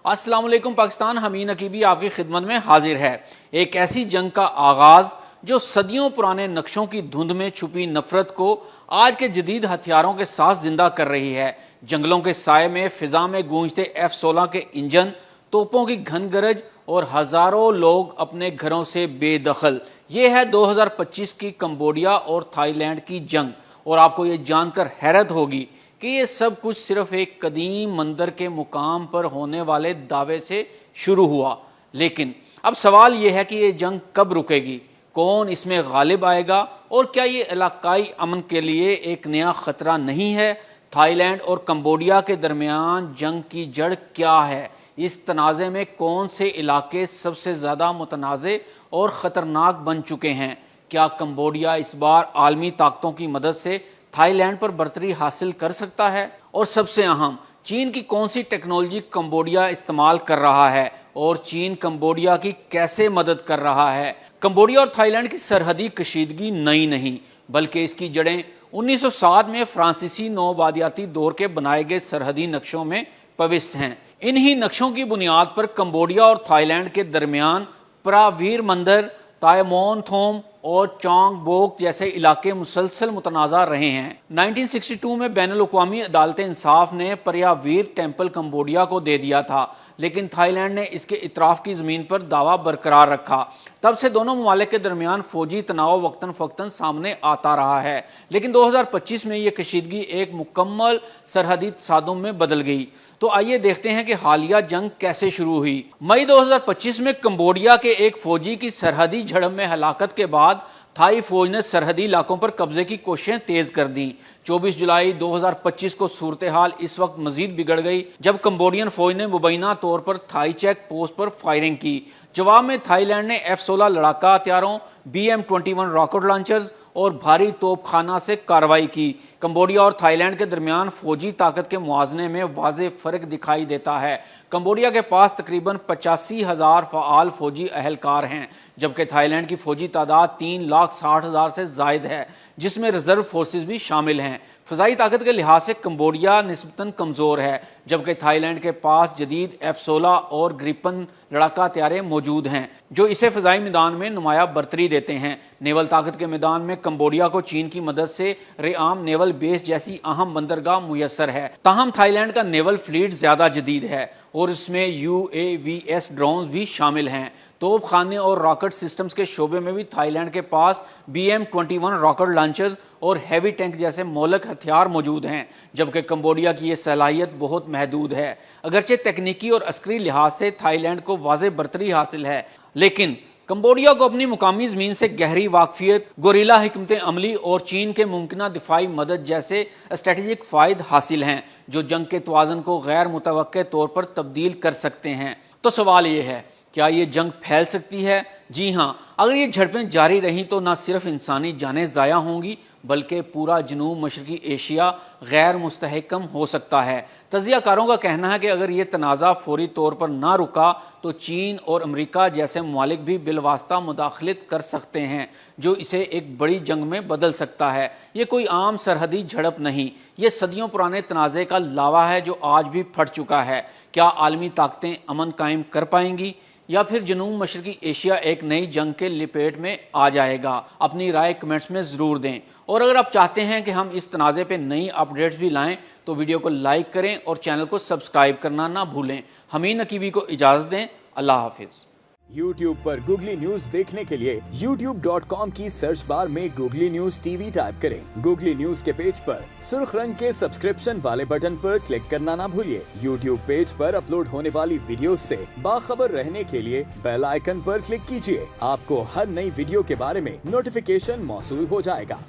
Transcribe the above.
अस्सलाम वालेकुम पाकिस्तान, हमीन अकीबी आपकी खिदमत में हाजिर है। एक ऐसी जंग का आगाज जो सदियों पुराने नक्शों की धुंध में छुपी नफरत को आज के जदीद हथियारों के साथ जिंदा कर रही है। जंगलों के साए में फिजा में गूंजते F-16 के इंजन, तोपों की घन गरज और हजारों लोग अपने घरों से बेदखल। ये है 2025 की कंबोडिया और थाईलैंड की जंग। और आपको ये जानकर हैरत होगी कि ये सब कुछ सिर्फ एक कदीम मंदिर के मुकाम पर होने वाले दावे से शुरू हुआ। लेकिन अब सवाल यह है कि ये जंग कब रुकेगी, कौन इसमें गालिब आएगा और क्या ये इलाकाई अमन के लिए एक नया खतरा नहीं है। थाईलैंड और कंबोडिया के दरमियान जंग की जड़ क्या है, इस तनाज़े में कौन से इलाके सबसे ज्यादा मुतनाज़े और खतरनाक बन चुके हैं। क्या कंबोडिया इस बार आलमी ताकतों की मदद से थाईलैंड पर बर्तरी हासिल कर सकता है। और सबसे अहम, चीन की कौन सी टेक्नोलॉजी कंबोडिया इस्तेमाल कर रहा है और चीन कंबोडिया की कैसे मदद कर रहा है। कंबोडिया और थाईलैंड की सरहदी कशीदगी नई नहीं, बल्कि इसकी जड़ें 1907 में फ्रांसीसी नौबादियाती दौर के बनाए गए सरहदी नक्शों में पविष्ट हैं। इन्हीं नक्शों की बुनियाद पर कंबोडिया और थाईलैंड के दरमियान प्रावीर मंदिर, तायमोन थोम और चोंग बोक जैसे इलाके मुसलसल मुतनाज़ा रहे हैं। 1962 में बैनुल अक़वामी अदालत इंसाफ ने पर्यावीर टेम्पल कंबोडिया को दे दिया था, लेकिन थाईलैंड ने इसके इतराफ़ की ज़मीन पर दावा बरकरार रखा। तब से दोनों ममालिक के दरमियान फौजी तनाव वक्तन फ़क्तन सामने आता रहा है। लेकिन 2025 में यह कशीदगी एक मुकम्मल सरहदी तसादुम में बदल गई। तो आइए देखते हैं कि हालिया जंग कैसे शुरू हुई। मई 2025 में कंबोडिया के एक फौजी की सरहदी झड़प में हलाकत के बाद थाई फौज ने सरहदी इलाकों पर कब्जे की कोशिशें तेज कर दी। 24 जुलाई 2025 को सूरत हाल इस वक्त मजीद बिगड़ गई जब कंबोडियन फौज ने मुबैना तौर पर थाई चेक पोस्ट पर फायरिंग की। जवाब में थाईलैंड ने F-16 लड़ाका हथियारों, BM-21 रॉकेट लॉन्चर्स और भारी तोपखाना से कार्रवाई की। कंबोडिया और थाईलैंड के दरमियान फौजी ताकत के मुआवजे में वाज़ेह फर्क दिखाई देता है। कंबोडिया के पास तकरीबन 85,000 फ़आल फौजी अहलकार हैं, जबकि थाईलैंड की फौजी तादाद 3,60,000 से जायद है, जिसमें रिजर्व फोर्सेस भी शामिल हैं। फ़ज़ाई ताकत के लिहाज से कंबोडिया निस्बतन कमज़ोर है, जबकि थाईलैंड के पास जदीद F-16 और ग्रिपन लड़ाका हथियारें मौजूद हैं जो इसे फ़ज़ाई मैदान में नुमाया बर्तरी देते हैं। नेवल ताकत के मैदान में कंबोडिया को चीन की मदद से रेआम नेवल बेस जैसी अहम बंदरगाह मुयसर है। ताहम थाईलैंड का नेवल फ्लीट ज्यादा जदीद है और इसमें UAVs ड्रोन भी शामिल हैं। तोप खाने और रॉकेट सिस्टम्स के शोबे में भी थाईलैंड के पास BM-21 रॉकेट लॉन्चर्स और हैवी टैंक जैसे मौलिक हथियार मौजूद हैं, जबकि कंबोडिया की यह सलाहियत बहुत महदूद है। अगरचे तकनीकी और अस्करी लिहाज से थाईलैंड को वाज़ेह बर्तरी हासिल है, लेकिन कंबोडिया को अपनी मुकामी जमीन से गहरी वाकफियत, गोरिल्ला हिकमत अमली और चीन के मुमकिन दिफाई मदद जैसे स्ट्रेटेजिक फायदे हासिल हैं जो जंग के तवाज़न को गैर मुतवक्के तौर पर तब्दील कर सकते हैं। तो सवाल ये है, क्या ये जंग फैल सकती है? जी हाँ, अगर ये झड़पें जारी रहीं तो न सिर्फ इंसानी जानें ज़ाया होंगी, बल्कि पूरा जनूब मशरकी एशिया गैर मुस्तहकम हो सकता है। तजियाकारों का कहना है कि अगर ये तनाज़ा फौरी तौर पर ना रुका तो चीन और अमरीका जैसे ममालिक भी बिलवास्ता मुदाखलत कर सकते हैं, जो इसे एक बड़ी जंग में बदल सकता है। ये कोई आम सरहदी झड़प नहीं, ये सदियों पुराने तनाज़े का लावा है जो आज भी फट चुका है। क्या आलमी ताकतें अमन कायम कर पाएंगी या फिर जनूब मशरकी एशिया एक नई जंग के लिपेट में आ जाएगा? अपनी राय कमेंट्स में ज़रूर दें। और अगर आप चाहते हैं कि हम इस तनाज़े पे नई अपडेट्स भी लाएं तो वीडियो को लाइक करें और चैनल को सब्सक्राइब करना ना भूलें। हमीन अकीबी को इजाज़त दें। अल्लाह हाफिज़। YouTube पर गूगली न्यूज देखने के लिए youtube.com की सर्च बार में गूगली न्यूज TV टाइप करें। गूगली न्यूज के पेज पर सुर्ख रंग के सब्सक्रिप्शन वाले बटन पर क्लिक करना ना भूलिए। YouTube पेज पर अपलोड होने वाली वीडियोस से बाखबर रहने के लिए बेल आइकन पर क्लिक कीजिए। आपको हर नई वीडियो के बारे में नोटिफिकेशन मौसूल हो जाएगा।